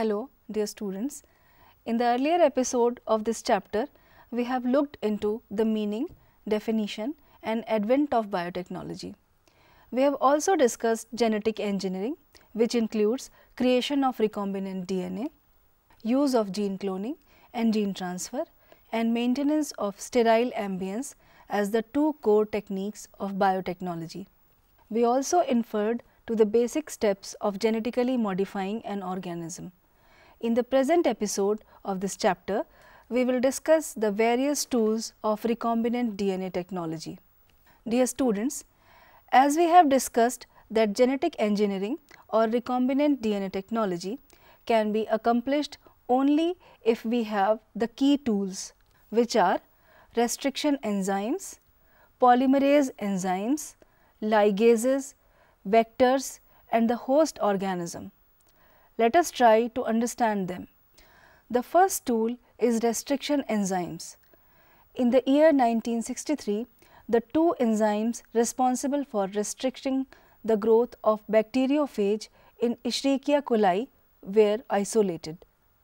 Hello, dear students. In the earlier episode of this chapter, we have looked into the meaning, definition and advent of biotechnology. We have also discussed genetic engineering, which includes creation of recombinant DNA, use of gene cloning and gene transfer, and maintenance of sterile ambience as the two core techniques of biotechnology. We also inferred to the basic steps of genetically modifying an organism. In the present episode of this chapter, we will discuss the various tools of recombinant DNA technology. Dear students, as we have discussed that genetic engineering or recombinant DNA technology can be accomplished only if we have the key tools, which are restriction enzymes, polymerase enzymes, ligases, vectors and the host organism. Let us try to understand them. The first tool is restriction enzymes. In the year 1963, the two enzymes responsible for restricting the growth of bacteriophage in Escherichia coli were isolated.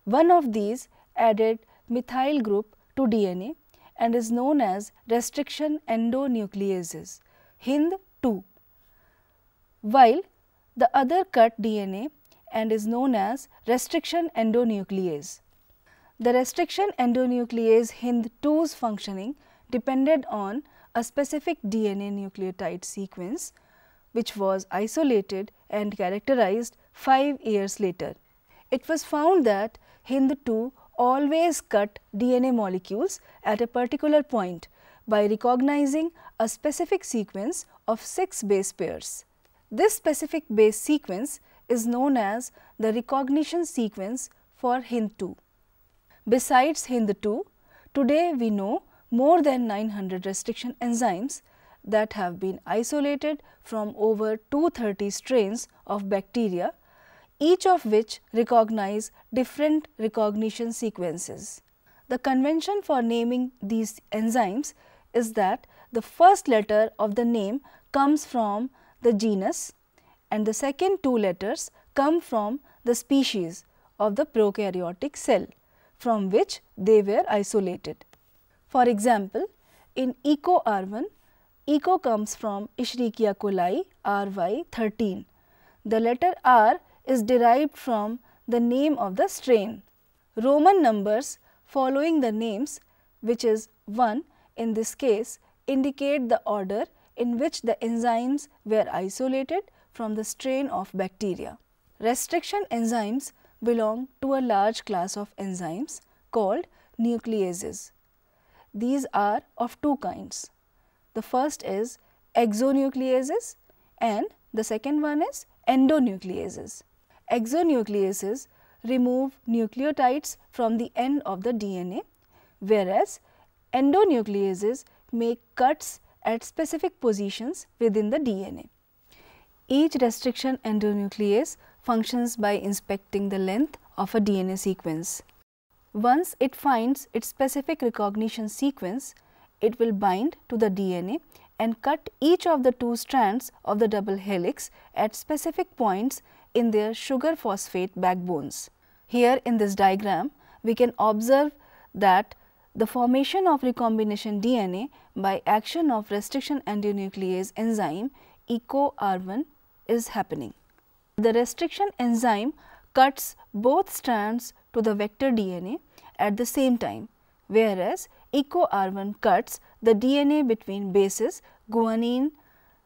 One of these added methyl group to DNA and is known as restriction endonucleases, HIND2, while the other cut DNA and is known as restriction endonuclease. The restriction endonuclease HIND2's functioning depended on a specific DNA nucleotide sequence, which was isolated and characterized 5 years later. It was found that HIND2 always cut DNA molecules at a particular point by recognizing a specific sequence of 6 base pairs. This specific base sequence is known as the recognition sequence for HIND2. Besides HIND2, today we know more than 900 restriction enzymes that have been isolated from over 230 strains of bacteria, each of which recognize different recognition sequences. The convention for naming these enzymes is that the first letter of the name comes from the genus and the second two letters come from the species of the prokaryotic cell from which they were isolated. For example, in EcoR1, Eco comes from Escherichia coli RY13. The letter R is derived from the name of the strain. Roman numbers following the names, which is 1 in this case, indicate the order in which the enzymes were isolated from the strain of bacteria. Restriction enzymes belong to a large class of enzymes called nucleases. These are of two kinds. The first is exonucleases and the second one is endonucleases. Exonucleases remove nucleotides from the end of the DNA, whereas endonucleases make cuts at specific positions within the DNA. Each restriction endonuclease functions by inspecting the length of a DNA sequence. Once it finds its specific recognition sequence, it will bind to the DNA and cut each of the two strands of the double helix at specific points in their sugar phosphate backbones. Here in this diagram, we can observe that the formation of recombination DNA by action of restriction endonuclease enzyme EcoR1 is happening. The restriction enzyme cuts both strands to the vector DNA at the same time, whereas EcoR1 cuts the DNA between bases guanine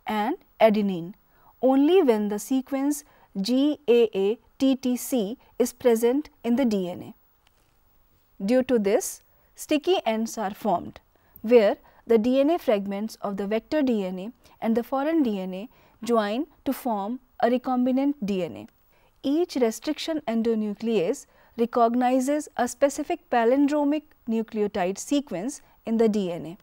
and adenine only when the sequence GAATTC is present in the DNA. Due to this, sticky ends are formed, where the DNA fragments of the vector DNA and the foreign DNA join to form a recombinant DNA. Each restriction endonuclease recognizes a specific palindromic nucleotide sequence in the DNA.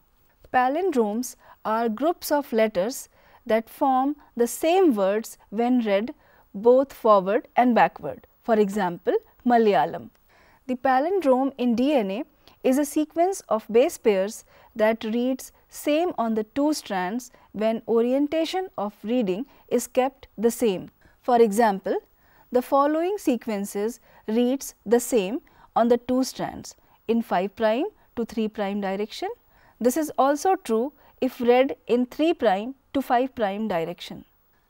Palindromes are groups of letters that form the same words when read both forward and backward. For example, Malayalam. The palindrome in DNA is a sequence of base pairs that reads same on the two strands when orientation of reading is kept the same. For example, the following sequences reads the same on the two strands in 5' to 3' direction. This is also true if read in 3' to 5' direction.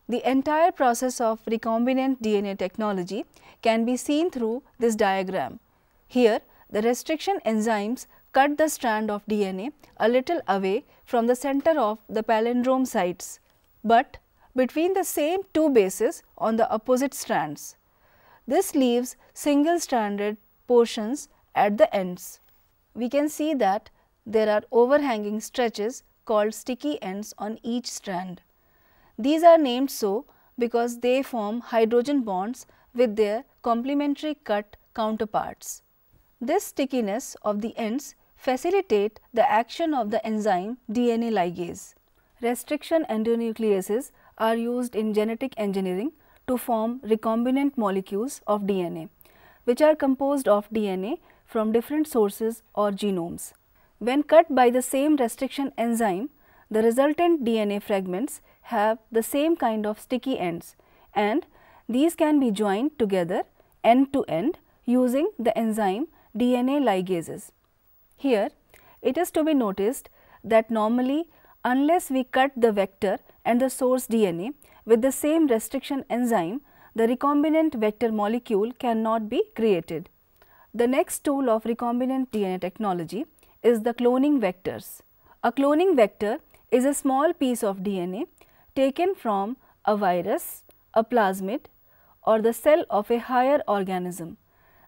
The entire process of recombinant DNA technology can be seen through this diagram. Here, the restriction enzymes cut the strand of DNA a little away from the center of the palindrome sites, but between the same two bases on the opposite strands. This leaves single-stranded portions at the ends. We can see that there are overhanging stretches called sticky ends on each strand. These are named so because they form hydrogen bonds with their complementary cut counterparts. This stickiness of the ends facilitate the action of the enzyme DNA ligase. Restriction endonucleases are used in genetic engineering to form recombinant molecules of DNA, which are composed of DNA from different sources or genomes. When cut by the same restriction enzyme, the resultant DNA fragments have the same kind of sticky ends, and these can be joined together end to end using the enzyme DNA ligases. Here, it is to be noticed that normally, unless we cut the vector and the source DNA with the same restriction enzyme, the recombinant vector molecule cannot be created. The next tool of recombinant DNA technology is the cloning vectors. A cloning vector is a small piece of DNA taken from a virus, a plasmid, or the cell of a higher organism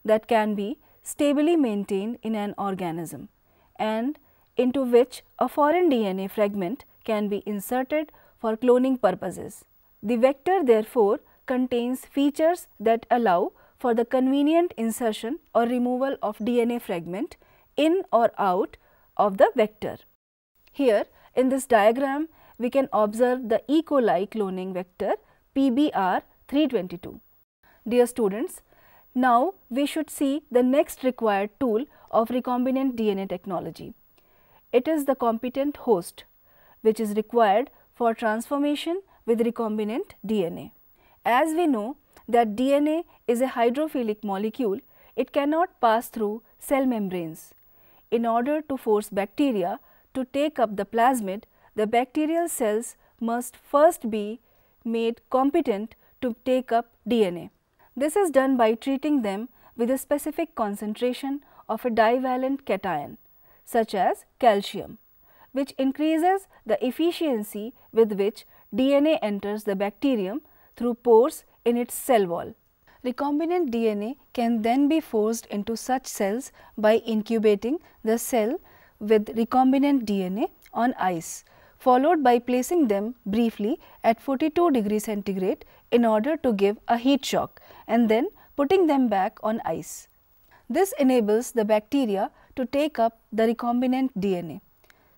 that can be stably maintained in an organism, and into which a foreign DNA fragment can be inserted for cloning purposes. The vector therefore contains features that allow for the convenient insertion or removal of DNA fragment in or out of the vector. Here in this diagram, we can observe the E. coli cloning vector PBR 322. Dear students, now we should see the next required tool of recombinant DNA technology. It is the competent host, which is required for transformation with recombinant DNA. As we know that DNA is a hydrophilic molecule, it cannot pass through cell membranes. In order to force bacteria to take up the plasmid, the bacterial cells must first be made competent to take up DNA. This is done by treating them with a specific concentration of a divalent cation, such as calcium, which increases the efficiency with which DNA enters the bacterium through pores in its cell wall. Recombinant DNA can then be forced into such cells by incubating the cell with recombinant DNA on ice, followed by placing them briefly at 42 degrees centigrade in order to give a heat shock, and then putting them back on ice. This enables the bacteria to take up the recombinant DNA.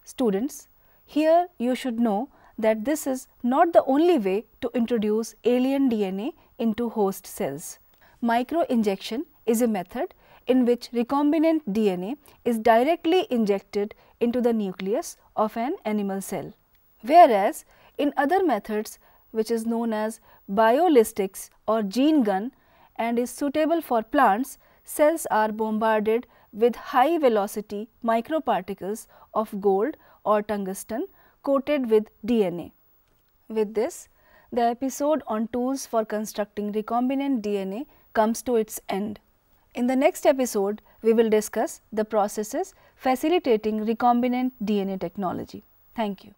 Students, here you should know that this is not the only way to introduce alien DNA into host cells. Microinjection is a method in which recombinant DNA is directly injected into the nucleus of an animal cell, whereas in other methods, which is known as biolistics or gene gun and is suitable for plants, cells are bombarded with high velocity microparticles of gold or tungsten coated with DNA. With this, the episode on tools for constructing recombinant DNA comes to its end. In the next episode, we will discuss the processes facilitating recombinant DNA technology. Thank you.